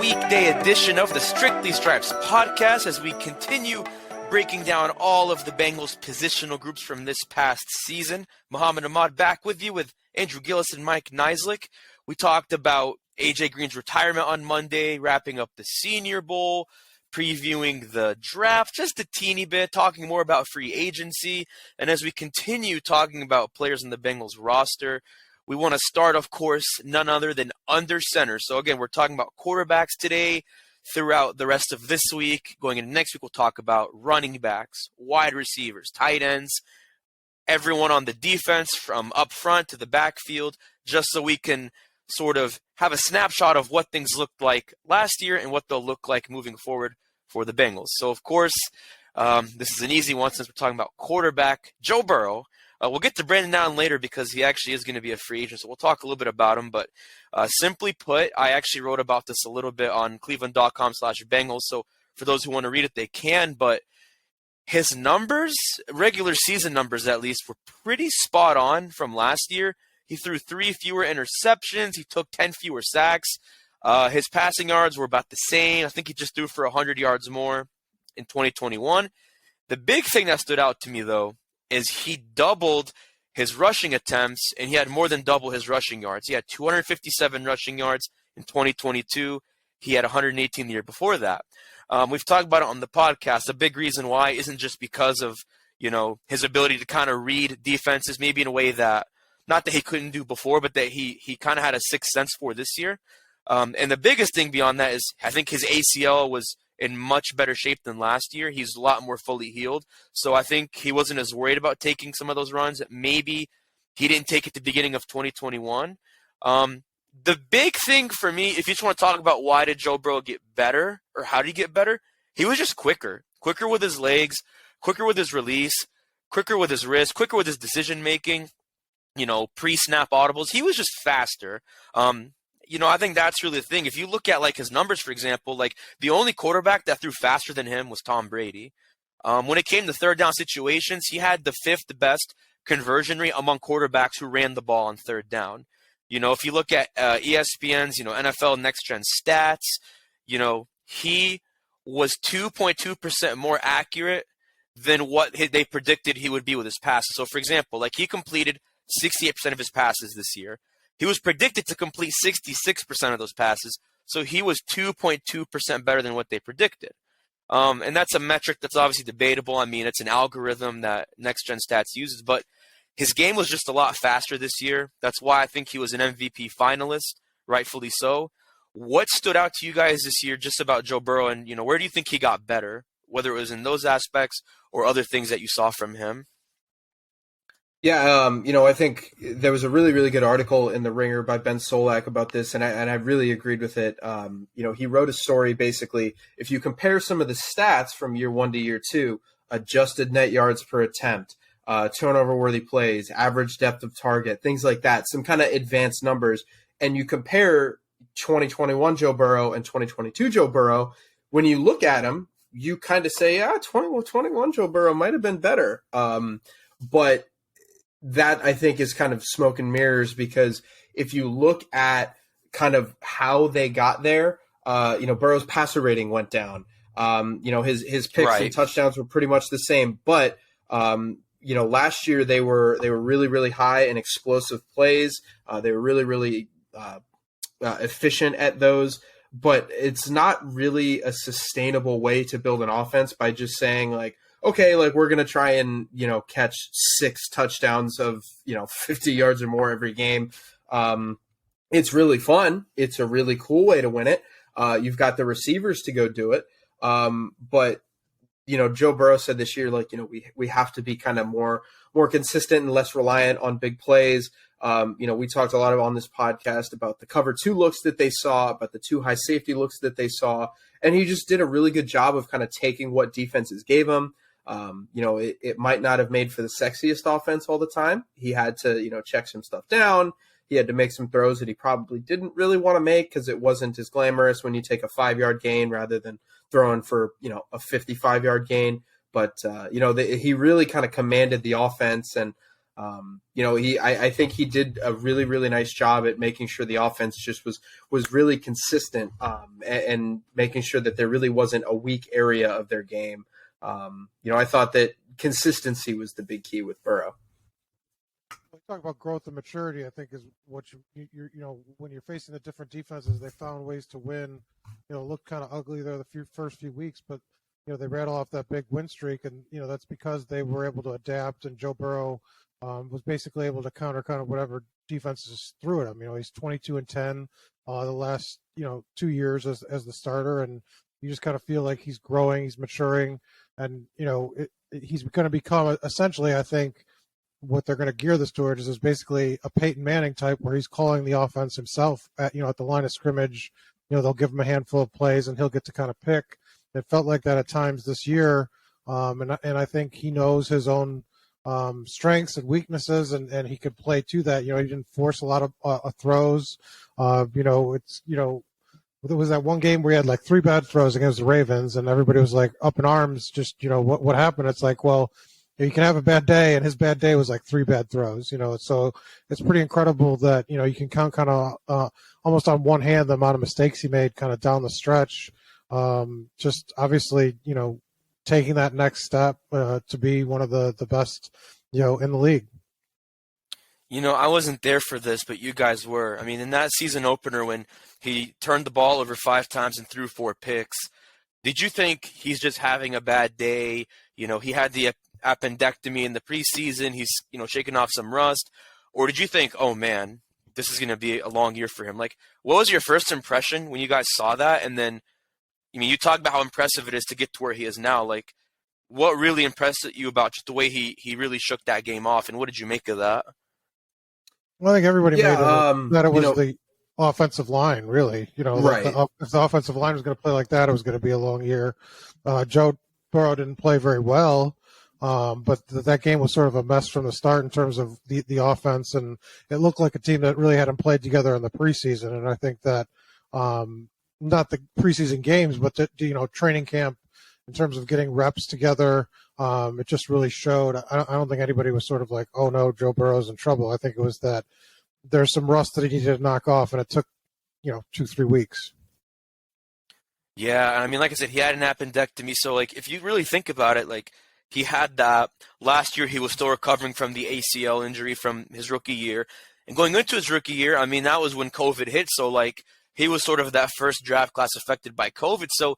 weekday edition of the Strictly Stripes podcast as we continue breaking down all of the Bengals positional groups from this past season. Muhammad Ahmad back with you with Andrew Gillis and Mike Neislick. We talked about A.J. Green's retirement on Monday, wrapping up the Senior Bowl, previewing the draft just a teeny bit, talking more about free agency. And as we continue talking about players in the Bengals roster, we want to start, of course, none other than under center. So again, we're talking about quarterbacks today. Throughout the rest of this week, going into next week, we'll talk about running backs, wide receivers, tight ends, everyone on the defense from up front to the backfield, just so we can sort of have a snapshot of what things looked like last year and what they'll look like moving forward for the Bengals. So, of course, this is an easy one since we're talking about quarterback Joe Burrow. We'll get to Brandon Allen later because he actually is going to be a free agent, so we'll talk a little bit about him. But simply put, I actually wrote about this a little bit on cleveland.com/Bengals, so for those who want to read it, they can. But his numbers, regular season numbers at least, were pretty spot on from last year. He threw 3 fewer interceptions. He took 10 fewer sacks. His passing yards were about the same. I think he just threw for 100 yards more in 2021. The big thing that stood out to me, though, is he doubled his rushing attempts, and he had more than double his rushing yards. He had 257 rushing yards in 2022. He had 118 the year before that. We've talked about it on the podcast. A big reason why isn't just because of, his ability to kind of read defenses, maybe in a way that, not that he couldn't do before, but that he kind of had a sixth sense for this year. And the biggest thing beyond that is I think his ACL was in much better shape than last year. He's a lot more fully healed. So I think he wasn't as worried about taking some of those runs. Maybe he didn't take it at the beginning of 2021. The big thing for me, if you just want to talk about why did Joe Burrow get better or how did he get better, he was just quicker with his legs, quicker with his release, quicker with his wrist, quicker with his decision-making, pre-snap audibles. He was just faster. I think that's really the thing. If you look at his numbers, for example, the only quarterback that threw faster than him was Tom Brady. When it came to third down situations, he had the 5th best conversion rate among quarterbacks who ran the ball on third down. If you look at ESPN's, NFL Next Gen stats, he was 2.2% more accurate than what they predicted he would be with his passes. So, for example, he completed 68% of his passes this year. He was predicted to complete 66% of those passes, so he was 2.2% better than what they predicted. And that's a metric that's obviously debatable. I mean, it's an algorithm that Next Gen Stats uses, but his game was just a lot faster this year. That's why I think he was an MVP finalist, rightfully so. What stood out to you guys this year just about Joe Burrow, and where do you think he got better, whether it was in those aspects or other things that you saw from him? Yeah, I think there was a really, really good article in The Ringer by Ben Solak about this, and I really agreed with it. He wrote a story basically, if you compare some of the stats from year 1 to year 2, adjusted net yards per attempt, turnover-worthy plays, average depth of target, things like that, some kind of advanced numbers, and you compare 2021 Joe Burrow and 2022 Joe Burrow, when you look at him, you kind of say, 21 Joe Burrow might have been better. But that I think is kind of smoke and mirrors, because if you look at kind of how they got there, Burrow's passer rating went down. His picks and touchdowns were pretty much the same, but last year they were really, really high in explosive plays. They were really, really efficient at those, but it's not really a sustainable way to build an offense by just saying okay, we're going to try and, catch 6 touchdowns of, 50 yards or more every game. It's really fun. It's a really cool way to win it. You've got the receivers to go do it. But, Joe Burrow said this year, we have to be kind of more consistent and less reliant on big plays. We talked a lot on this podcast about the cover 2 looks that they saw, about the 2 high safety looks that they saw. And he just did a really good job of kind of taking what defenses gave him. It might not have made for the sexiest offense all the time. He had to, check some stuff down. He had to make some throws that he probably didn't really want to make because it wasn't as glamorous when you take a 5-yard gain rather than throwing for, a 55-yard gain. But, he really kind of commanded the offense. And, I think he did a really, really nice job at making sure the offense just was really consistent, and making sure that there really wasn't a weak area of their game. I thought that consistency was the big key with Burrow. We talk about growth and maturity, I think, is what when you're facing the different defenses, they found ways to win. Looked kind of ugly there the first few weeks, but they rattle off that big win streak, and that's because they were able to adapt, and Joe Burrow was basically able to counter kind of whatever defenses threw at him. He's 22-10 the last 2 years as the starter, and you just kind of feel like he's growing, he's maturing, and he's going to become essentially, I think, what they're going to gear this towards is basically a Peyton Manning type, where he's calling the offense himself at the line of scrimmage. They'll give him a handful of plays, and he'll get to kind of pick. It felt like that at times this year, and I think he knows his own strengths and weaknesses, and he could play to that. He didn't force a lot of throws. There was that one game where he had like 3 bad throws against the Ravens, and everybody was like up in arms. Just what happened? It's like, well, you can have a bad day, and his bad day was like 3 bad throws. So it's pretty incredible that you can count kind of almost on one hand the amount of mistakes he made kind of down the stretch. Just obviously, taking that next step to be one of the best, in the league. I wasn't there for this, but you guys were. I mean, in that season opener when he turned the ball over 5 times and threw 4 picks, did you think he's just having a bad day? He had the appendectomy in the preseason. He's, shaking off some rust. Or did you think, oh, man, this is going to be a long year for him? Like, what was your first impression when you guys saw that? And then, you talk about how impressive it is to get to where he is now. Like, what really impressed you about just the way he really shook that game off, and what did you make of that? Well, I think everybody made it that it was the offensive line, really. Right. If the offensive line was going to play like that, it was going to be a long year. Joe Burrow didn't play very well, but that game was sort of a mess from the start in terms of the offense, and it looked like a team that really hadn't played together in the preseason. And I think that not the preseason games, but the training camp in terms of getting reps together. It just really showed. I don't think anybody was sort of like, oh no, Joe Burrow's in trouble. I think it was that there's some rust that he needed to knock off, and it took 2-3 weeks. Yeah, I mean, like I said, he had an appendectomy, so like if you really think about it, like he had that last year. He was still recovering from the ACL injury from his rookie year, and going into his rookie year, I mean, that was when COVID hit. So like he was sort of that first draft class affected by COVID. So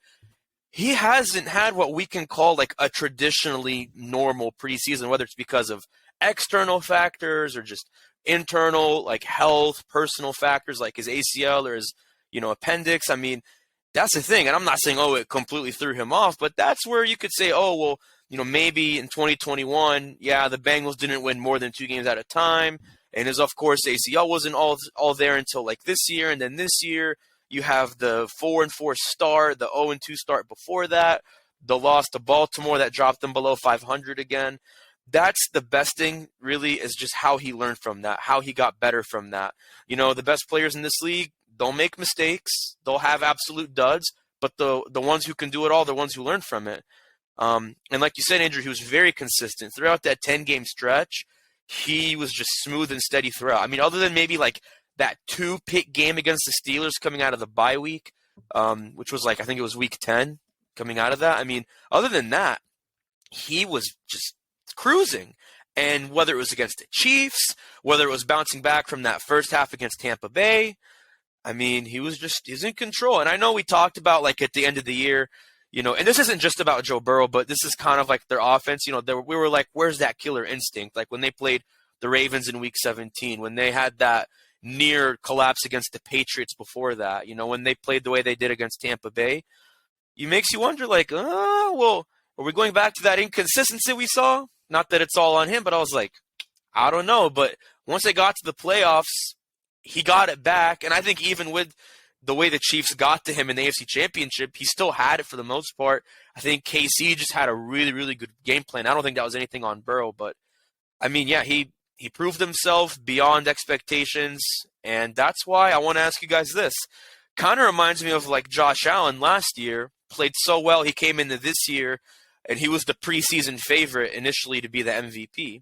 he hasn't had what we can call like a traditionally normal preseason, whether it's because of external factors or just internal, like health, personal factors like his ACL or his, appendix. I mean, that's the thing. And I'm not saying, oh, it completely threw him off, but that's where you could say, oh, well, maybe in 2021, yeah, the Bengals didn't win more than 2 games at a time. And as of course, ACL wasn't all there until like this year. And then this year, you have the 4-4 start, the 0-2 start before that, the loss to Baltimore that dropped them below 500 again. That's the best thing, really, is just how he learned from that, how he got better from that. The best players in this league, they'll make mistakes, they'll have absolute duds, but the ones who can do it all, the ones who learn from it. And like you said, Andrew, he was very consistent. Throughout that 10-game stretch, he was just smooth and steady throughout. I mean, other than maybe like that 2-pick game against the Steelers coming out of the bye week, which was like, I think it was week 10 coming out of that. I mean, other than that, he was just cruising. And whether it was against the Chiefs, whether it was bouncing back from that first half against Tampa Bay, I mean, he's in control. And I know we talked about like at the end of the year, and this isn't just about Joe Burrow, but this is kind of like their offense. We were like, where's that killer instinct? Like when they played the Ravens in week 17, when they had that near collapse against the Patriots before that, when they played the way they did against Tampa Bay, it makes you wonder like, well, are we going back to that inconsistency we saw? Not that it's all on him, but I was like, I don't know. But once they got to the playoffs, he got it back. And I think even with the way the Chiefs got to him in the AFC Championship, he still had it for the most part. I think KC just had a really, really good game plan. I don't think that was anything on Burrow, but I mean, yeah, he proved himself beyond expectations, and that's why I want to ask you guys this. Kind of reminds me of like Josh Allen last year, played so well, he came into this year, and he was the preseason favorite initially to be the MVP.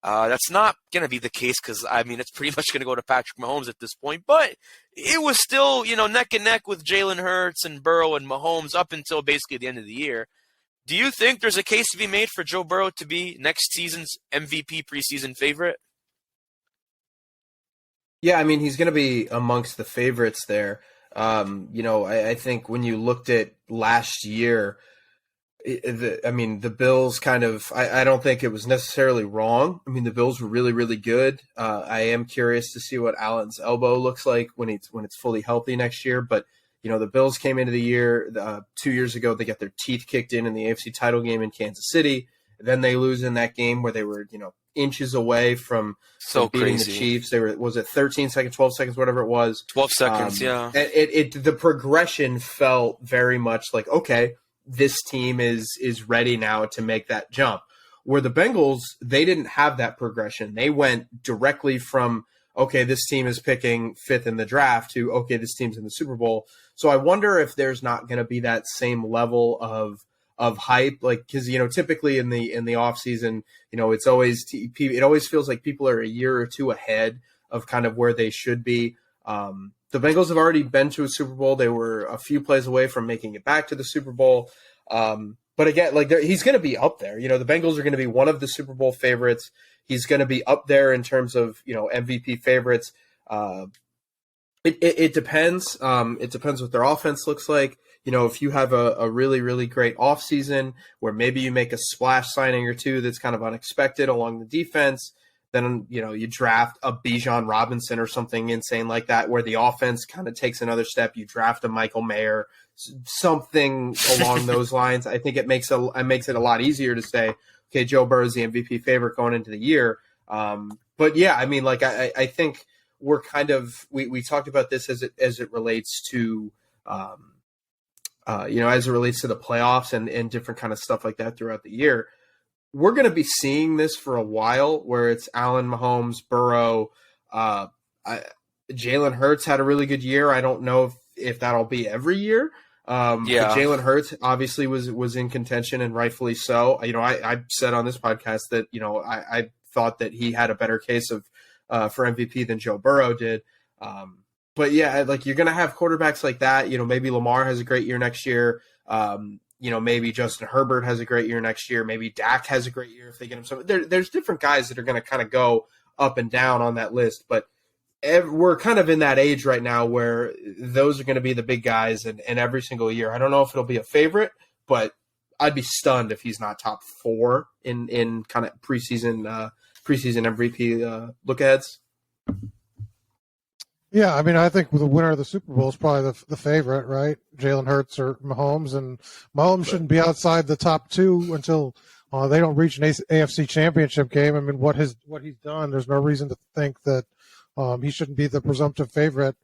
That's not going to be the case because, I mean, it's pretty much going to go to Patrick Mahomes at this point. But it was still, neck and neck with Jalen Hurts and Burrow and Mahomes up until basically the end of the year. Do you think there's a case to be made for Joe Burrow to be next season's MVP preseason favorite? Yeah, I mean, he's going to be amongst the favorites there. I think when you looked at last year, the Bills kind of, I don't think it was necessarily wrong. I mean, the Bills were really, really good. I am curious to see what Allen's elbow looks like when it's fully healthy next year. But, the Bills came into the year 2 years ago. They got their teeth kicked in the AFC title game in Kansas City. Then they lose in that game where they were, inches away from beating the Chiefs. They were, was it 13 seconds, 12 seconds, whatever it was. 12 seconds, yeah. The progression felt very much like, okay, this team is ready now to make that jump. Where the Bengals, they didn't have that progression. They went directly from, okay, this team is picking fifth in the draft to, okay, this team's in the Super Bowl. So I wonder if there's not going to be that same level of hype, like, because typically in the off season, it always feels like people are a year or two ahead of kind of where they should be. The Bengals have already been to a Super Bowl. They were a few plays away from making it back to the Super Bowl. But again, he's going to be up there. The Bengals are going to be one of the Super Bowl favorites. He's going to be up there in terms of MVP favorites. It depends. It depends what their offense looks like. If you have a really, really great offseason where maybe you make a splash signing or two that's kind of unexpected along the defense, then, you draft a Bijan Robinson or something insane like that where the offense kind of takes another step. You draft a Michael Mayer, something along those lines. I think it makes it a lot easier to say, okay, Joe Burrow is the MVP favorite going into the year. But yeah, I mean, I think we're kind of we talked about this as it relates to as it relates to the playoffs and different kind of stuff like that throughout the year. We're going to be seeing this for a while where it's Allen, Mahomes, Burrow. Jalen Hurts had a really good year. I don't know if that'll be every year. But Jalen Hurts obviously was in contention and rightfully so. I said on this podcast that, I thought that he had a better case for MVP than Joe Burrow did. But yeah, you're going to have quarterbacks like that. Maybe Lamar has a great year next year. Maybe Justin Herbert has a great year next year. Maybe Dak has a great year if they get him. So there's different guys that are going to kind of go up and down on that list. But we're kind of in that age right now where those are going to be the big guys and every single year. I don't know if it'll be a favorite, but I'd be stunned if he's not top 4 in kind of preseason MVP look aheads. Yeah, I mean, I think the winner of the Super Bowl is probably the favorite, right? Jalen Hurts or Mahomes, and Mahomes shouldn't be outside the top 2 until they don't reach an AFC Championship game. I mean, what he's done, there's no reason to think that he shouldn't be the presumptive favorite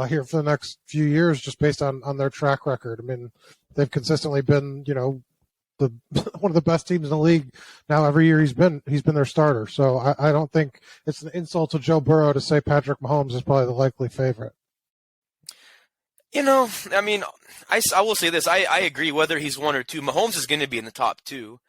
here for the next few years, just based on their track record. I mean, they've consistently been, one of the best teams in the league. Now every year he's been their starter. So I don't think it's an insult to Joe Burrow to say Patrick Mahomes is probably the likely favorite. I mean, I will say this. I agree whether he's 1 or 2. Mahomes is going to be in the top 2.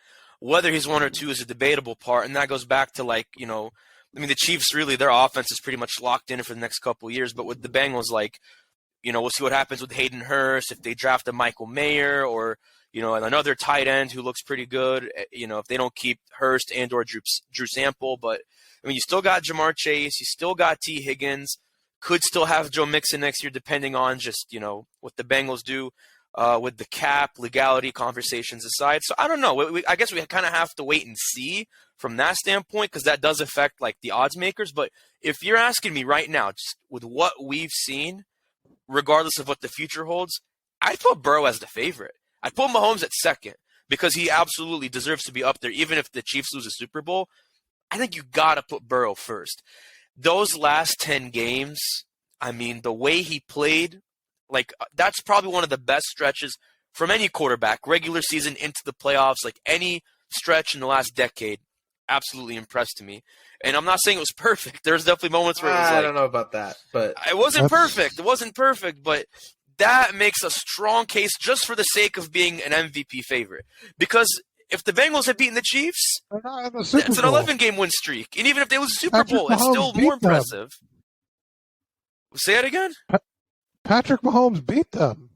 Whether he's 1 or 2 is a debatable part, and that goes back to the Chiefs, really, their offense is pretty much locked in for the next couple of years. But with the Bengals, we'll see what happens with Hayden Hurst, if they draft a Michael Mayer or, another tight end who looks pretty good, if they don't keep Hurst and or Drew Sample. But, I mean, you still got Jamar Chase. You still got T. Higgins. Could still have Joe Mixon next year, depending on just, what the Bengals do with the cap, legality conversations aside. So I don't know. I guess we kind of have to wait and see from that standpoint because that does affect, the odds makers. But if you're asking me right now, just with what we've seen, regardless of what the future holds, I'd put Burrow as the favorite. I'd put Mahomes at second because he absolutely deserves to be up there, even if the Chiefs lose a Super Bowl. I think you got to put Burrow first. Those last 10 games, I mean, the way he played, that's probably one of the best stretches from any quarterback, regular season into the playoffs, any stretch in the last decade. Absolutely impressed to me. And I'm not saying it was perfect. There's definitely moments where it was I don't know about that, but it wasn't perfect. It wasn't perfect, but that makes a strong case just for the sake of being an MVP favorite. Because if the Bengals had beaten the Chiefs, They're not in the Super it's an Bowl. 11-game win streak. And even if they was a Super Patrick Bowl, it's Mahomes still beat more them. impressive. Say it again? Patrick Mahomes beat them.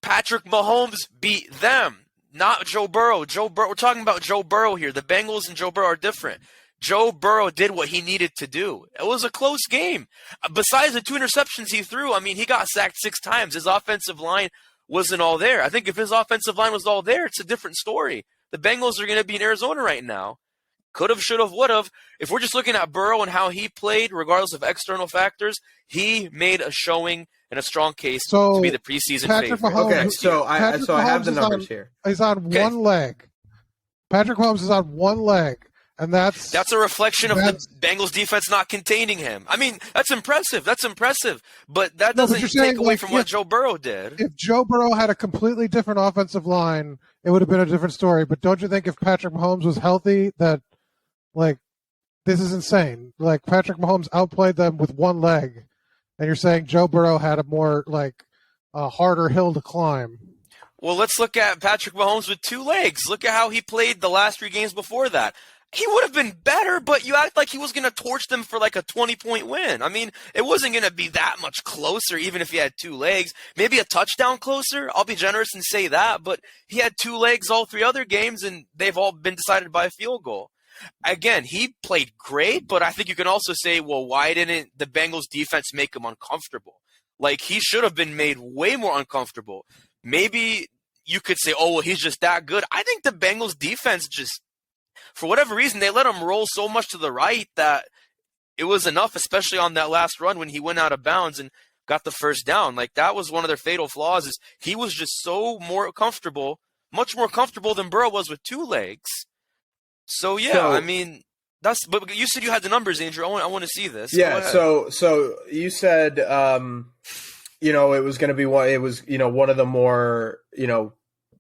Patrick Mahomes beat them, not Joe Burrow. We're talking about Joe Burrow here. The Bengals and Joe Burrow are different. Joe Burrow did what he needed to do. It was a close game. Besides the 2 interceptions he threw, I mean, he got sacked 6 times. His offensive line wasn't all there. I think if his offensive line was all there, it's a different story. The Bengals are going to be in Arizona right now. Could have, should have, would have. If we're just looking at Burrow and how he played, regardless of external factors, he made a showing and a strong case to be the preseason Patrick favorite. Mahomes, Okay, so I have the numbers here. He's on one leg. Patrick Mahomes is on one leg, and that's a reflection of the Bengals defense not containing him. I mean, that's impressive. But that doesn't take away from what Joe Burrow did. If Joe Burrow had a completely different offensive line, it would have been a different story. But don't you think if Patrick Mahomes was healthy, that this is insane? Patrick Mahomes outplayed them with one leg, and you're saying Joe Burrow had a more a harder hill to climb. Well, let's look at Patrick Mahomes with 2 legs. Look at how he played the last 3 games before that. He would have been better, but you act like he was going to torch them for a 20-point win. I mean, it wasn't going to be that much closer, even if he had 2 legs. Maybe a touchdown closer. I'll be generous and say that, but he had 2 legs all 3 other games, and they've all been decided by a field goal. Again, he played great, but I think you can also say, well, why didn't the Bengals defense make him uncomfortable? He should have been made way more uncomfortable. Maybe you could say, oh, well, he's just that good. I think the Bengals defense just, for whatever reason, they let him roll so much to the right that it was enough, especially on that last run when he went out of bounds and got the first down. That was one of their fatal flaws, is he was just so more comfortable, much more comfortable than Burrow was with 2 legs. So, yeah, I mean, but you said you had the numbers, Andrew. I want to see this. Yeah, so you said, it was going to be one. It was, one of the more,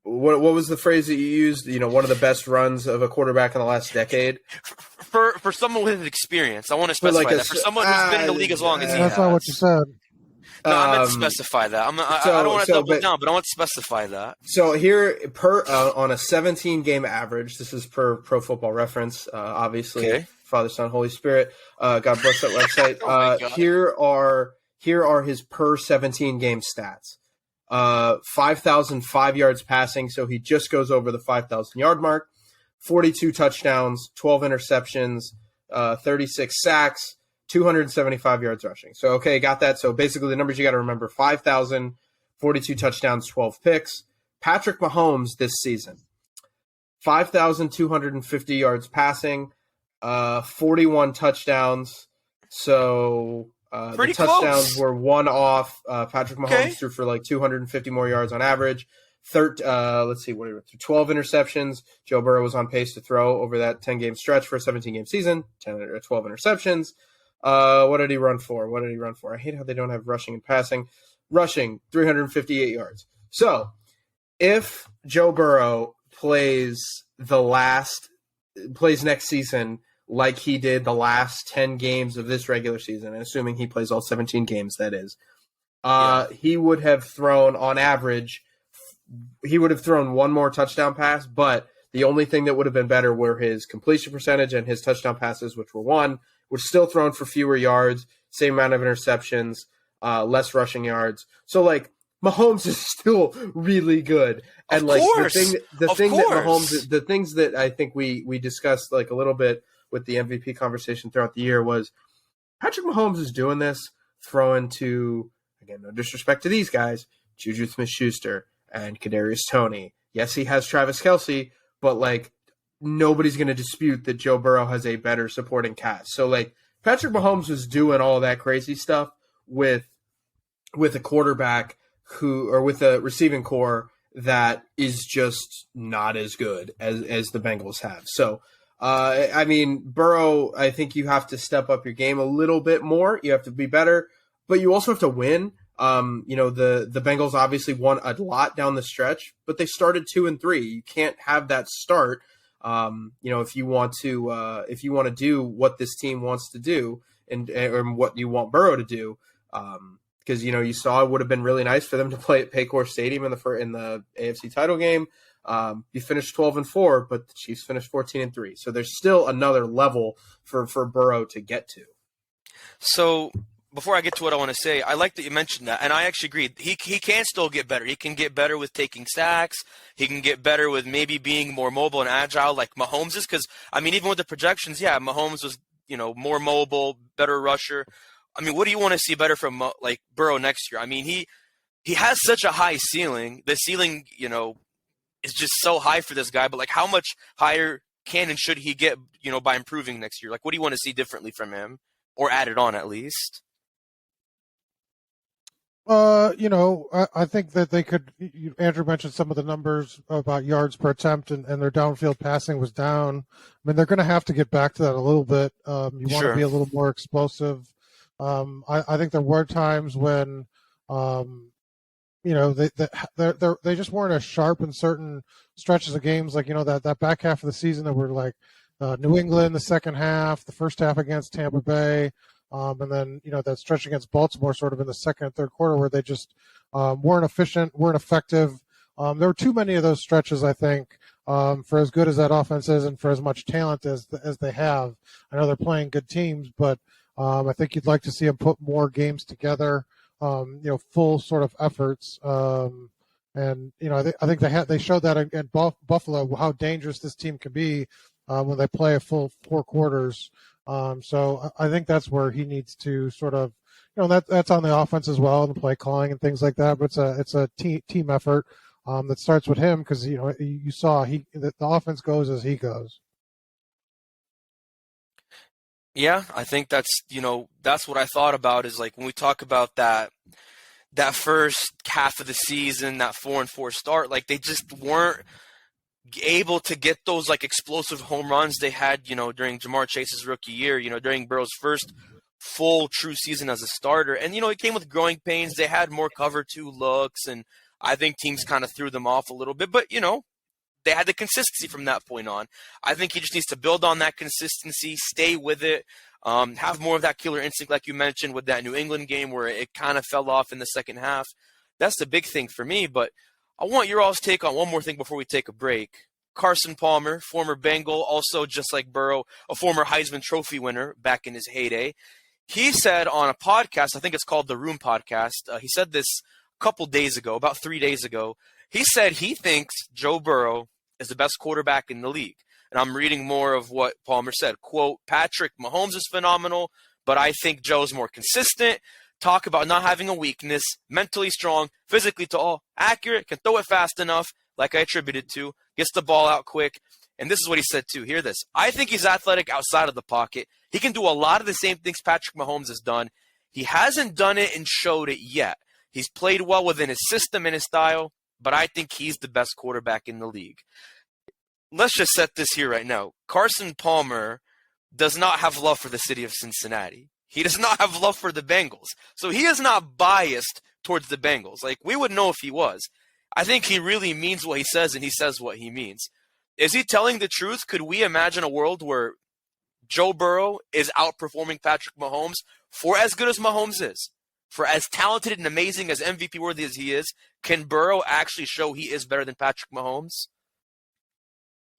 what was the phrase that you used? One of the best runs of a quarterback in the last decade. For someone with experience, I want to specify that. For someone who's been in the league as long as he has. That's not what you said. No, I meant to specify that. I don't want to double down, but I want to specify that. So here, on a 17-game average, this is per Pro Football Reference, obviously. Okay. Father, Son, Holy Spirit. God bless that website. Oh here are his per 17-game stats. 5,005 yards passing, so he just goes over the 5,000-yard mark. 42 touchdowns, 12 interceptions, 36 sacks. 275 yards rushing. So, okay, got that. So, basically, the numbers you got to remember, 5,000, 42 touchdowns, 12 picks. Patrick Mahomes this season, 5,250 yards passing, 41 touchdowns. So, the touchdowns were one off. Patrick Mahomes threw for 250 more yards on average. 12 interceptions. Joe Burrow was on pace to throw over that 10-game stretch for a 17-game season, 10 or 12 interceptions. What did he run for? I hate how they don't have rushing and passing. Rushing, 358 yards. So, if Joe Burrow plays next season like he did the last 10 games of this regular season, and assuming he plays all 17 games, that is, he would have thrown, on average, one more touchdown pass, but the only thing that would have been better were his completion percentage and his touchdown passes, which were 1. Were still thrown for fewer yards, same amount of interceptions, less rushing yards. So, Mahomes is still really good. And, the things that I think we discussed, a little bit with the MVP conversation throughout the year was Patrick Mahomes is doing this, throwing to, again, no disrespect to these guys, Juju Smith-Schuster and Kadarius Toney. Yes, he has Travis Kelce, but, nobody's going to dispute that Joe Burrow has a better supporting cast. So, Patrick Mahomes was doing all that crazy stuff with a quarterback with a receiving core that is just not as good as the Bengals have. So, Burrow, I think you have to step up your game a little bit more. You have to be better, but you also have to win. The Bengals obviously won a lot down the stretch, but they started 2-3. You can't have that start. If you want to do what this team wants to do and what you want Burrow to do, because you saw it would have been really nice for them to play at Paycor Stadium in the AFC title game. You finished 12-4, but the Chiefs finished 14-3. So there's still another level for Burrow to get to. So before I get to what I want to say, I like that you mentioned that, and I actually agree. He can still get better. He can get better with taking sacks. He can get better with maybe being more mobile and agile like Mahomes is. Because, I mean, even with the projections, yeah, Mahomes was, more mobile, better rusher. I mean, what do you want to see better from, Burrow next year? I mean, he has such a high ceiling. The ceiling, is just so high for this guy. But, how much higher can and should he get, by improving next year? What do you want to see differently from him? Or added on at least? I think that they could. Andrew mentioned some of the numbers about yards per attempt, and their downfield passing was down. I mean, they're going to have to get back to that a little bit. You want to be a little more explosive. I think there were times when, they just weren't as sharp in certain stretches of games, that back half of the season that were New England the second half, the first half against Tampa Bay. And then, that stretch against Baltimore sort of in the second and third quarter where they just weren't efficient, weren't effective. There were too many of those stretches, I think, for as good as that offense is and for as much talent as they have. I know they're playing good teams, but I think you'd like to see them put more games together, full sort of efforts. And I think they showed that in Buffalo how dangerous this team can be when they play a full 4 quarters. So I think that's where he needs to sort of, that's on the offense as well, and the play calling and things like that. But it's a team effort that starts with him because you saw the offense goes as he goes. Yeah, I think that's what I thought about is when we talk about that first half of the season, that 4-4 start, they just weren't able to get those explosive home runs they had, during Jamar Chase's rookie year, during Burrow's first full true season as a starter. And, it came with growing pains. They had more cover 2 looks, and I think teams kind of threw them off a little bit. But, they had the consistency from that point on. I think he just needs to build on that consistency, stay with it, have more of that killer instinct like you mentioned with that New England game where it kind of fell off in the second half. That's the big thing for me, but I want your all's take on one more thing before we take a break. Carson Palmer, former Bengal, also just like Burrow, a former Heisman Trophy winner back in his heyday. He said on a podcast, I think it's called The Room Podcast, he said this a couple days ago, about 3 days ago. He said he thinks Joe Burrow is the best quarterback in the league. And I'm reading more of what Palmer said. Quote, Patrick Mahomes is phenomenal, but I think Joe's more consistent. Talk about not having a weakness, mentally strong, physically tall, accurate, can throw it fast enough, like I attributed to, gets the ball out quick. And this is what he said too. Hear this. I think he's athletic outside of the pocket. He can do a lot of the same things Patrick Mahomes has done. He hasn't done it and showed it yet. He's played well within his system and his style, but I think he's the best quarterback in the league. Let's just set this here right now. Carson Palmer does not have love for the city of Cincinnati. He does not have love for the Bengals. So he is not biased towards the Bengals. We would know if he was. I think he really means what he says, and he says what he means. Is he telling the truth? Could we imagine a world where Joe Burrow is outperforming Patrick Mahomes for as good as Mahomes is? For as talented and amazing as MVP worthy as he is, can Burrow actually show he is better than Patrick Mahomes?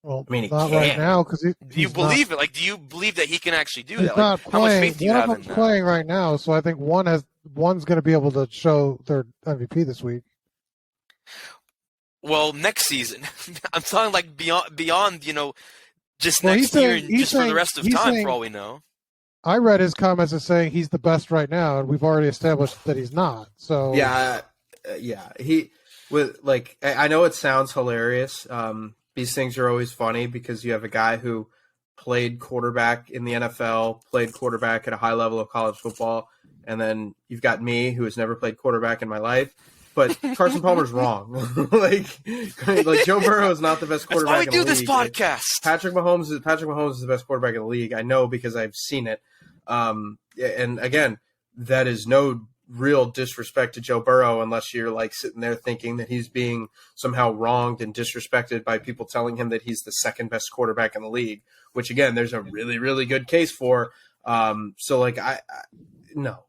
Well, I mean, he not can. right now because do you believe it? Do you believe that he can actually do he's that? Not how playing. much faith do you have in that? Playing right now, so I think one's going to be able to show their MVP this week. Well, next season, I'm talking beyond just next year and just for the rest of time, for all we know. I read his comments as saying he's the best right now, and we've already established that he's not. So yeah, I know it sounds hilarious. These things are always funny because you have a guy who played quarterback in the NFL, played quarterback at a high level of college football, and then you've got me who has never played quarterback in my life. But Carson Palmer's wrong. like Joe Burrow is not the best quarterback in the league. That's why we do this podcast. Patrick Mahomes is the best quarterback in the league. I know because I've seen it. And again, that is no real disrespect to Joe Burrow unless you're sitting there thinking that he's being somehow wronged and disrespected by people telling him that he's the second best quarterback in the league, which again, there's a really, really good case for. No,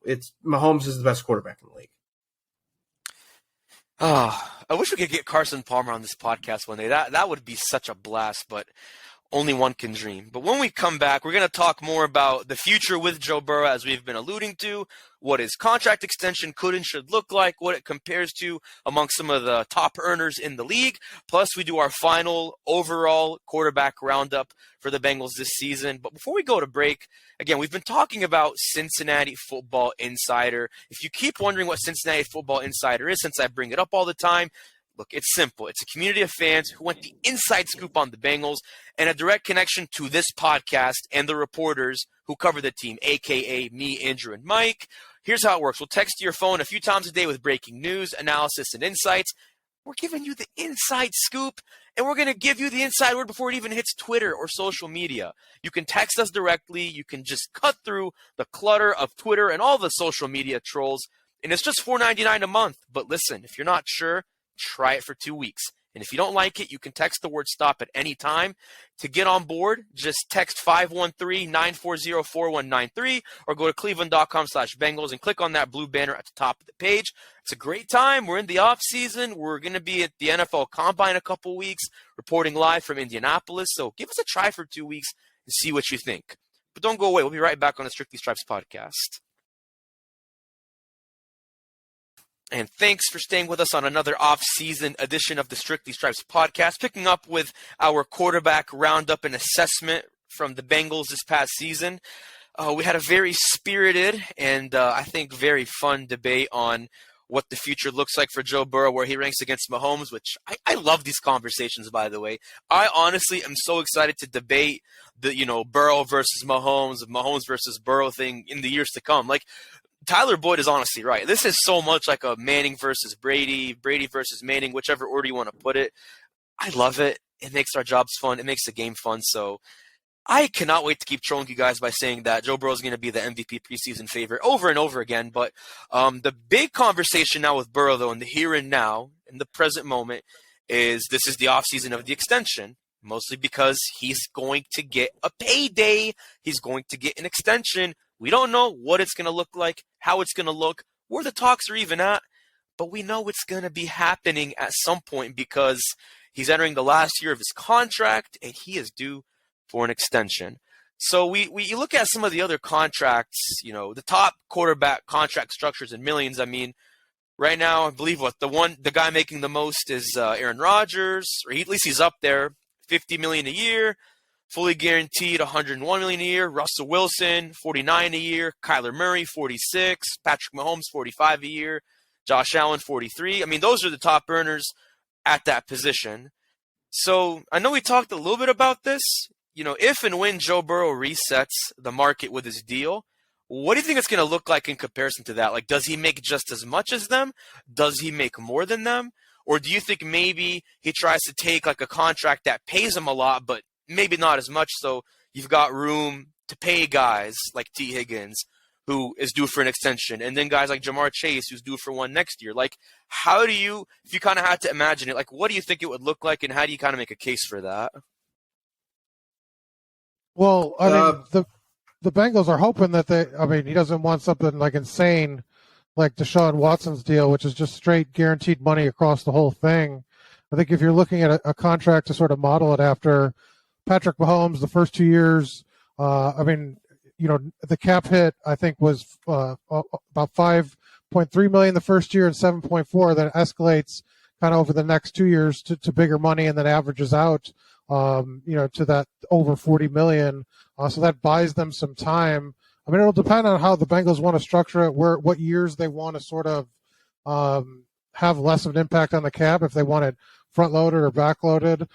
it's Mahomes is the best quarterback in the league. Oh, I wish we could get Carson Palmer on this podcast one day. That would be such a blast, but only one can dream. But when we come back, we're going to talk more about the future with Joe Burrow, as we've been alluding to, what his contract extension could and should look like, what it compares to among some of the top earners in the league. Plus, we do our final overall quarterback roundup for the Bengals this season. But before we go to break, again, we've been talking about Cincinnati Football Insider. If you keep wondering what Cincinnati Football Insider is, since I bring it up all the time, look, it's simple. It's a community of fans who want the inside scoop on the Bengals and a direct connection to this podcast and the reporters who cover the team, a.k.a. me, Andrew, and Mike. Here's how it works. We'll text your phone a few times a day with breaking news, analysis, and insights. We're giving you the inside scoop, and we're going to give you the inside word before it even hits Twitter or social media. You can text us directly. You can just cut through the clutter of Twitter and all the social media trolls, and it's just $4.99 a month. But listen, if you're not sure, try it for 2 weeks. And if you don't like it, you can text the word stop at any time. To get on board, just text 513-940-4193 or go to cleveland.com/Bengals and click on that blue banner at the top of the page. It's a great time. We're in the off season. We're going to be at the NFL Combine in a couple weeks, reporting live from Indianapolis. So give us a try for 2 weeks and see what you think. But don't go away. We'll be right back on the Strictly Stripes podcast. And thanks for staying with us on another off-season edition of the Strictly Stripes podcast, picking up with our quarterback roundup and assessment from the Bengals this past season. We had a very spirited and I think very fun debate on what the future looks like for Joe Burrow, where he ranks against Mahomes, which I love these conversations, by the way. I honestly am so excited to debate the, Burrow versus Mahomes versus Burrow thing in the years to come. Like, Tyler Boyd is honestly right. This is so much like a Manning versus Brady, Brady versus Manning, whichever order you want to put it. I love it. It makes our jobs fun. It makes the game fun. So I cannot wait to keep trolling you guys by saying that Joe Burrow is going to be the MVP preseason favorite over and over again. But the big conversation now with Burrow, though, in the here and now, in the present moment, is this is the offseason of the extension, mostly because he's going to get a payday. He's going to get an extension. We don't know what it's going to look like, how it's going to look, where the talks are even at, but we know it's going to be happening at some point because he's entering the last year of his contract and he is due for an extension. So we look at some of the other contracts, the top quarterback contract structures in millions. I mean, right now, I believe the guy making the most is Aaron Rodgers, or at least he's up there, $50 million a year. Fully guaranteed, $101 million a year. Russell Wilson, $49 a year. Kyler Murray, $46. Patrick Mahomes, $45 a year. Josh Allen, $43. I mean, those are the top earners at that position. So I know we talked a little bit about this. If and when Joe Burrow resets the market with his deal, what do you think it's going to look like in comparison to that? Like, does he make just as much as them? Does he make more than them? Or do you think maybe he tries to take like a contract that pays him a lot, but maybe not as much, so you've got room to pay guys like T. Higgins, who is due for an extension, and then guys like Jamar Chase, who's due for one next year? Like, how do you, if you kind of had to imagine it, like, what do you think it would look like, and how do you kind of make a case for that? Well, I mean, the Bengals are hoping that he doesn't want something like insane like Deshaun Watson's deal, which is just straight guaranteed money across the whole thing. I think if you're looking at a contract to sort of model it after Patrick Mahomes, the first 2 years, the cap hit, I think, was about $5.3 million the first year and $7.4. Then escalates kind of over the next 2 years to bigger money, and then averages out, to that over $40 million. So that buys them some time. I mean, it'll depend on how the Bengals want to structure it, what years they want to sort of have less of an impact on the cap, if they want it front-loaded or back-loaded.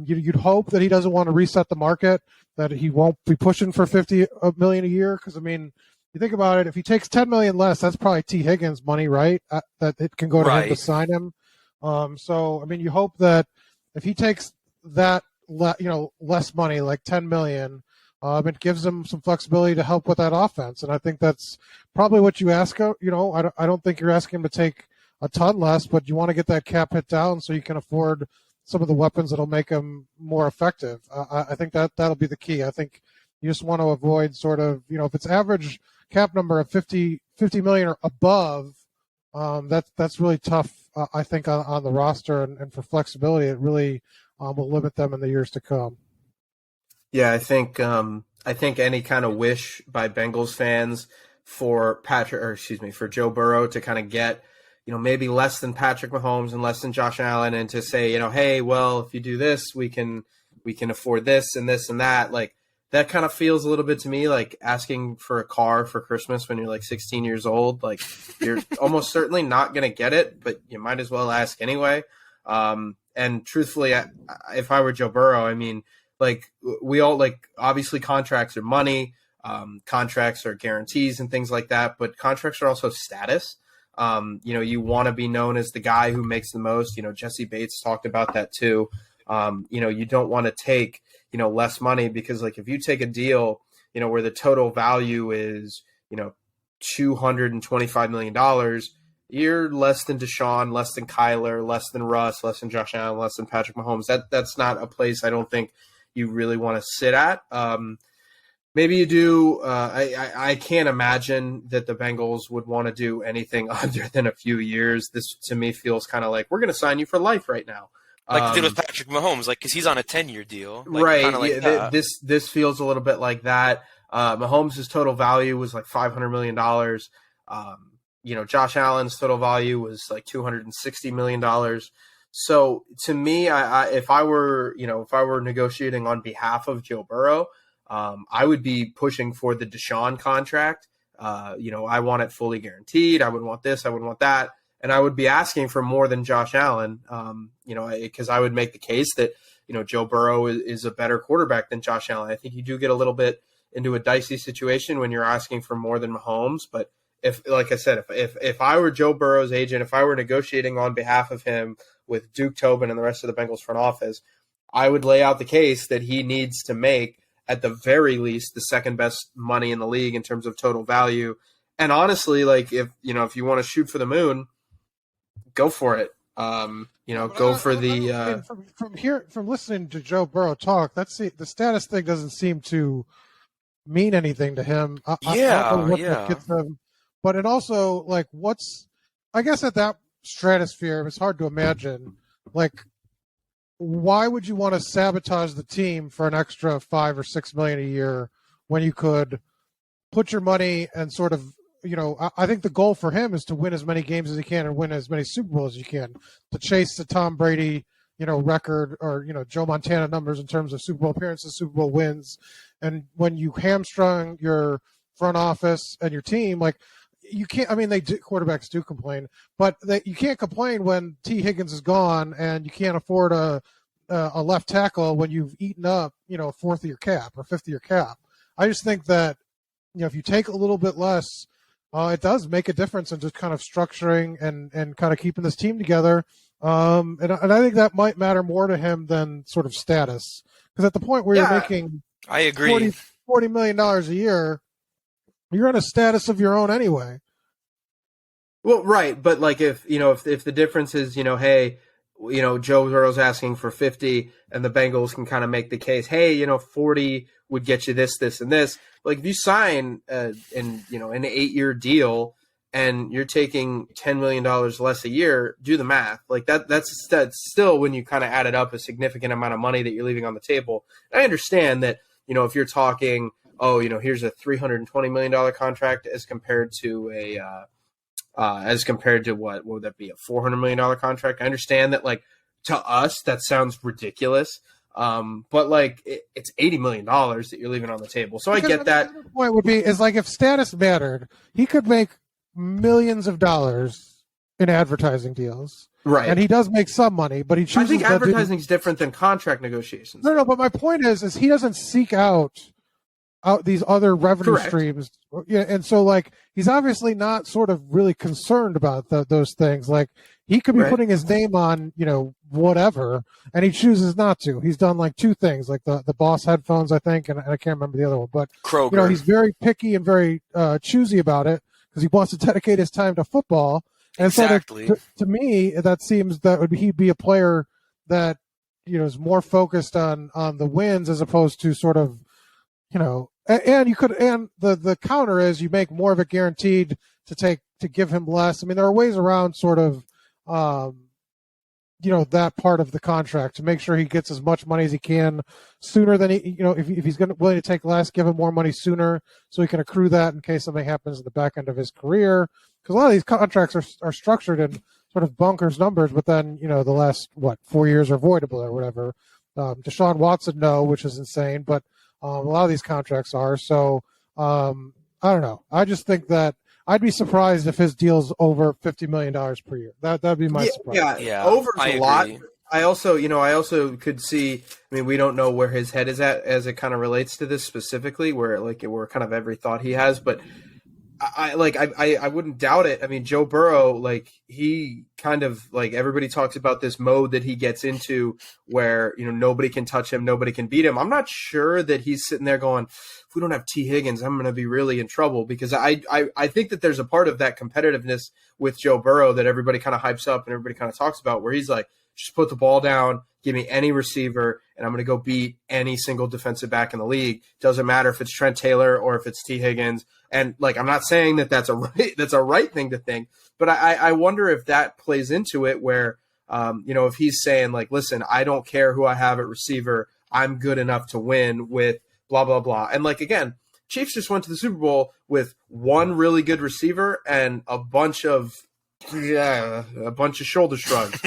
You'd hope that he doesn't want to reset the market, that he won't be pushing for $50 million a year. Because, I mean, you think about it, if he takes $10 million less, that's probably T. Higgins' money, right? That it can go to him to sign him. So, I mean, you hope that if he takes that, less money, like $10 million, it gives him some flexibility to help with that offense. And I think that's probably what you ask. I don't think you're asking him to take a ton less, but you want to get that cap hit down so you can afford some of the weapons that'll make him more effective. I think that'll be the key. I think you just want to avoid sort of, if it's average cap number of $50 million or above, that's really tough I think on the roster and for flexibility, it really will limit them in the years to come. Yeah, I think any kind of wish by Bengals fans for for Joe Burrow to kind of get, maybe less than Patrick Mahomes and less than Josh Allen, and to say, hey, well, if you do this, we can afford this and this and that. Like, that kind of feels a little bit to me like asking for a car for Christmas when you're like 16 years old. Like, you're almost certainly not going to get it, but you might as well ask anyway. And truthfully, if I were Joe Burrow, I mean, like, we all, like, obviously contracts are money, contracts are guarantees and things like that, but contracts are also status. You want to be known as the guy who makes the most. Jesse Bates talked about that too. You don't want to take, less money, because, like, if you take a deal, where the total value is, $225 million, you're less than Deshaun, less than Kyler, less than Russ, less than Josh Allen, less than Patrick Mahomes. That's not a place I don't think you really want to sit at. Maybe you do. I can't imagine that the Bengals would want to do anything other than a few years. This, to me, feels kind of like, we're going to sign you for life right now. Like they did with Patrick Mahomes, like, because he's on a 10-year deal. Like, right. Like this feels a little bit like that. Mahomes' total value was like $500 million. Josh Allen's total value was like $260 million. So to me, if I were negotiating on behalf of Joe Burrow, I would be pushing for the Deshaun contract. I want it fully guaranteed. I would want this. I would want that. And I would be asking for more than Josh Allen, because I would make the case that, Joe Burrow is a better quarterback than Josh Allen. I think you do get a little bit into a dicey situation when you're asking for more than Mahomes. But if I were Joe Burrow's agent, if I were negotiating on behalf of him with Duke Tobin and the rest of the Bengals front office, I would lay out the case that he needs to make, at the very least, the second best money in the league in terms of total value. And honestly, like, if you want to shoot for the moon, go for it. From listening to Joe Burrow talk, the status thing doesn't seem to mean anything to him. I don't know what that gets them. But it also, like, I guess at that stratosphere, it's hard to imagine, like, why would you want to sabotage the team for an extra $5 or $6 million a year when you could put your money and sort of, I think the goal for him is to win as many games as he can and win as many Super Bowls as you can, to chase the Tom Brady, record, or, Joe Montana numbers in terms of Super Bowl appearances, Super Bowl wins. And when you hamstrung your front office and your team, like, you can't. I mean, quarterbacks do complain, but you can't complain when T. Higgins is gone and you can't afford a left tackle when you've eaten up, a fourth of your cap or fifth of your cap. I just think that, if you take a little bit less, it does make a difference in just kind of structuring and kind of keeping this team together. And I think that might matter more to him than sort of status, because at the point where you're making, I agree, $40 million a year, you're in a status of your own anyway. Well, right, but like, if the difference is, hey, Joe Burrow's asking for 50, and the Bengals can kind of make the case, hey, 40 would get you this, this, and this. Like, if you sign an 8-year deal and you're taking $10 million less a year, do the math. Like, that's still, when you kind of add it up, a significant amount of money that you're leaving on the table. And I understand that, if you're talking, here's a $320 million contract as compared to what would that be, a $400 million contract? I understand that, like, to us, that sounds ridiculous. But like, it's $80 million that you're leaving on the table. So I get that. The point would be, is like, if status mattered, he could make millions of dollars in advertising deals. Right. And he does make some money, but he chooses. I think advertising is different than contract negotiations. No, but my point is he doesn't seek out these other revenue streams. Yeah, and so, like, he's obviously not sort of really concerned about those things. Like, he could be putting his name on, whatever, and he chooses not to. He's done like two things, like the Boss headphones, I think, and I can't remember the other one. But Kroger. He's very picky and very choosy about it because he wants to dedicate his time to football. And exactly. So to me, that seems that he'd be a player that is more focused on the wins as opposed to sort of, and you could, and the counter is you make more of it guaranteed to give him less. I mean, there are ways around sort of that part of the contract to make sure he gets as much money as he can sooner than if he's willing to take less, give him more money sooner so he can accrue that in case something happens at the back end of his career. Because a lot of these contracts are structured in sort of bonkers numbers, but then, the last, 4 years are voidable or whatever. Deshaun Watson, no, which is insane, but a lot of these contracts are. So I don't know. I just think that I'd be surprised if his deal's over $50 million per year. That'd be my surprise. Yeah, over's I a lot. agree. I also could see. I mean, we don't know where his head is at as it kind of relates to this specifically, where kind of every thought he has, but I wouldn't doubt it. I mean, Joe Burrow, he kind of everybody talks about this mode that he gets into where, nobody can touch him, nobody can beat him. I'm not sure that he's sitting there going, if we don't have T. Higgins, I'm going to be really in trouble, because I think that there's a part of that competitiveness with Joe Burrow that everybody kind of hypes up and everybody kind of talks about, where he's like, just put the ball down, give me any receiver, and I'm going to go beat any single defensive back in the league. Doesn't matter if it's Trent Taylor or if it's T. Higgins. And I'm not saying that that's a right thing to think, but I wonder if that plays into it, where if he's saying listen, I don't care who I have at receiver, I'm good enough to win with blah blah blah. And again, Chiefs just went to the Super Bowl with one really good receiver and a bunch of shoulder shrugs.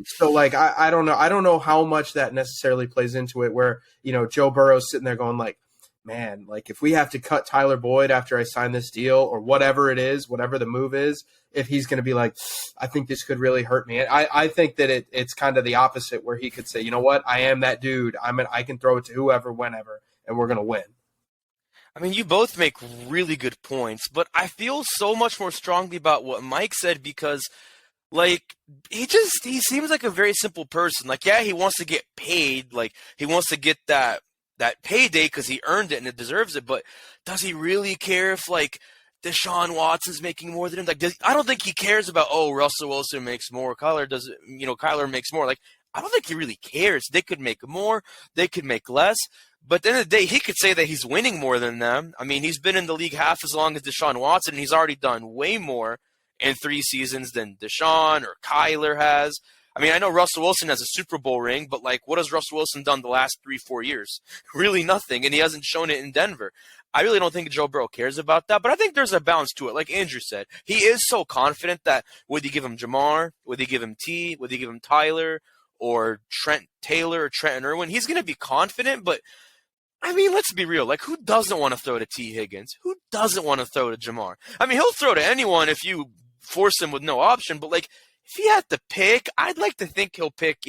So I don't know. I don't know how much that necessarily plays into it, where, Joe Burrow's sitting there going man, if we have to cut Tyler Boyd after I sign this deal, or whatever it is, whatever the move is, if he's going to be I think this could really hurt me. I think that it's kind of the opposite, where he could say, you know what, I am that dude. I can throw it to whoever, whenever, and we're going to win. I mean, you both make really good points, but I feel so much more strongly about what Mike said, because he seems like a very simple person. Yeah, he wants to get paid. He wants to get that payday because he earned it and it deserves it. But does he really care if Deshaun Watson's making more than him? I don't think he cares about, Russell Wilson makes more, Kyler makes more. I don't think he really cares. They could make more, they could make less. But at the end of the day, he could say that he's winning more than them. I mean, he's been in the league half as long as Deshaun Watson, and he's already done way more in 3 seasons than Deshaun or Kyler has. I mean, I know Russell Wilson has a Super Bowl ring, but what has Russell Wilson done the last 3-4 years? Really nothing, and he hasn't shown it in Denver. I really don't think Joe Burrow cares about that, but I think there's a balance to it. Like Andrew said, he is so confident that whether you give him Jamar, whether you give him T, whether you give him Tyler, or Trent Taylor or Trent Irwin, he's going to be confident, but I mean, let's be real. Who doesn't want to throw to T. Higgins? Who doesn't want to throw to Jamar? I mean, he'll throw to anyone if you force him with no option, but if he had to pick, I'd like to think he'll pick,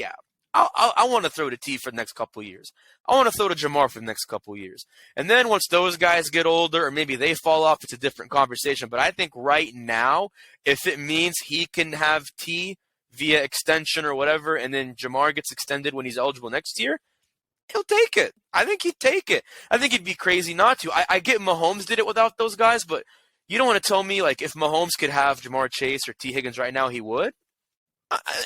I want to throw to T for the next couple of years. I want to throw to Jamar for the next couple of years. And then once those guys get older, or maybe they fall off, it's a different conversation. But I think right now, if it means he can have T via extension or whatever, and then Jamar gets extended when he's eligible next year, he'll take it. I think he'd take it. I think he'd be crazy not to. I get Mahomes did it without those guys, but you don't want to tell me if Mahomes could have Jamar Chase or T. Higgins right now, he would.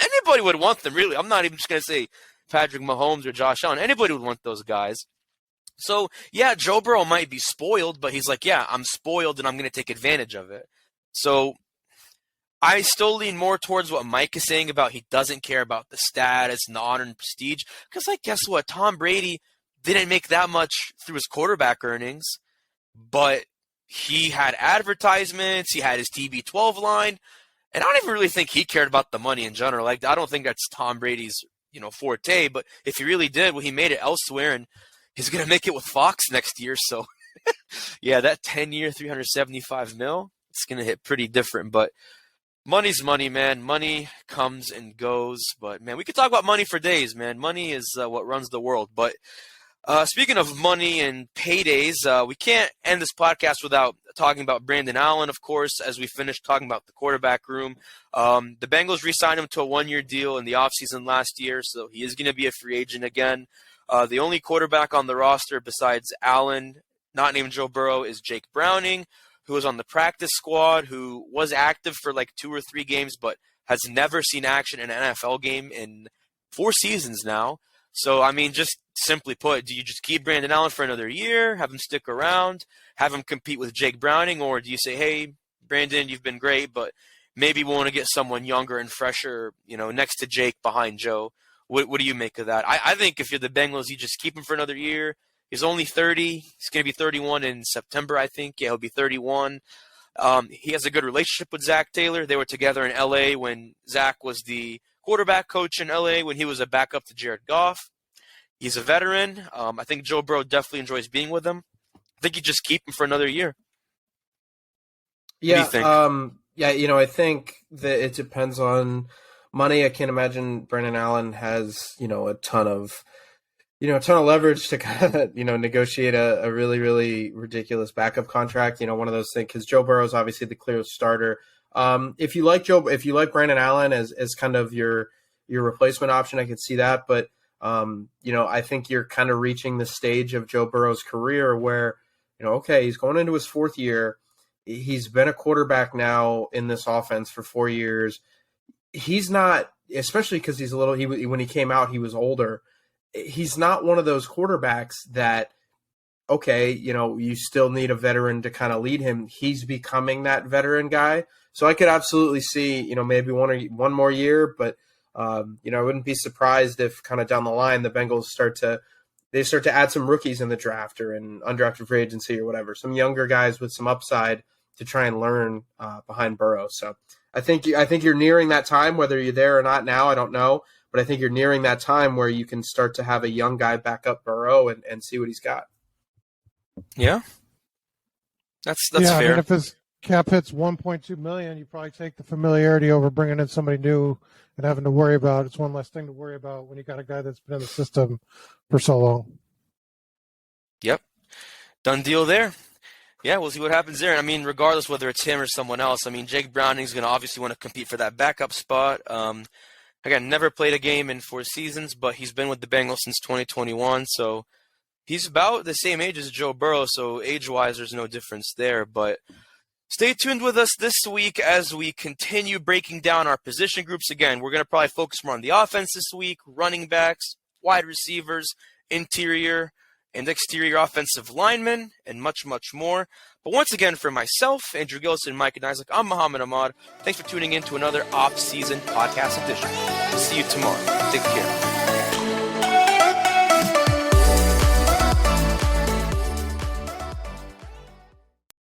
Anybody would want them, really. I'm not even just going to say Patrick Mahomes or Josh Allen. Anybody would want those guys. So, yeah, Joe Burrow might be spoiled, but he's I'm spoiled and I'm going to take advantage of it. So I still lean more towards what Mike is saying about he doesn't care about the status and the honor and prestige. Because, guess what? Tom Brady didn't make that much through his quarterback earnings, but he had advertisements, he had his TB12 line, and I don't even really think he cared about the money in general. I don't think that's Tom Brady's, forte, but if he really did, well, he made it elsewhere, and he's going to make it with Fox next year. So, yeah, that 10-year, $375 million, it's going to hit pretty different, but money's money, man. Money comes and goes, but, man, we could talk about money for days, man. Money is what runs the world, but speaking of money and paydays, we can't end this podcast without talking about Brandon Allen, of course, as we finish talking about the quarterback room. The Bengals re-signed him to a 1-year deal in the offseason last year, so he is going to be a free agent again. The only quarterback on the roster besides Allen, not named Joe Burrow, is Jake Browning, who was on the practice squad, who was active for 2 or 3 games, but has never seen action in an NFL game in 4 seasons now. So, I mean, just simply put, do you just keep Brandon Allen for another year, have him stick around, have him compete with Jake Browning, or do you say, hey, Brandon, you've been great, but maybe we want to get someone younger and fresher, next to Jake behind Joe. What do you make of that? I think if you're the Bengals, you just keep him for another year. He's only 30. He's going to be 31 in September, I think. Yeah, he'll be 31. He has a good relationship with Zach Taylor. They were together in L.A. when Zach was the quarterback coach in L.A. when he was a backup to Jared Goff. He's a veteran. I think Joe Burrow definitely enjoys being with him. I think you just keep him for another year. Yeah, what do you think? I think that it depends on money. I can't imagine Brendan Allen has, a ton of leverage to kind of, negotiate a really, really ridiculous backup contract. One of those things, because Joe Burrow is obviously the clear starter. If you like Brandon Allen as kind of your replacement option, I could see that. But, I think you're kind of reaching the stage of Joe Burrow's career where, okay, he's going into his fourth year. He's been a quarterback now in this offense for 4 years. He's not, especially because he's when he came out, he was older. He's not one of those quarterbacks that, okay, you still need a veteran to kind of lead him. He's becoming that veteran guy. So I could absolutely see, maybe one more year, but, I wouldn't be surprised if kind of down the line, the Bengals start to add some rookies in the draft or in undrafted free agency or whatever, some younger guys with some upside to try and learn behind Burrow. So I think you're nearing that time, whether you're there or not now, I don't know. But I think you're nearing that time where you can start to have a young guy back up Burrow and see what he's got. Yeah, that's fair. I mean, if his cap hits $1.2 million, you probably take the familiarity over bringing in somebody new and having to worry about. It's one less thing to worry about when you got a guy that's been in the system for so long. Yep, done deal there. Yeah, we'll see what happens there. I mean, regardless whether it's him or someone else, I mean, Jake Browning's going to obviously want to compete for that backup spot. Again, never played a game in 4 seasons, but he's been with the Bengals since 2021, so he's about the same age as Joe Burrow, so age-wise there's no difference there. But stay tuned with us this week as we continue breaking down our position groups. Again, we're going to probably focus more on the offense this week, running backs, wide receivers, interior and exterior offensive linemen, and much, much more. But once again, for myself, Andrew Gillison, Mike and Isaac, I'm Muhammad Ahmad. Thanks for tuning in to another off-season podcast edition. See you tomorrow. Take care.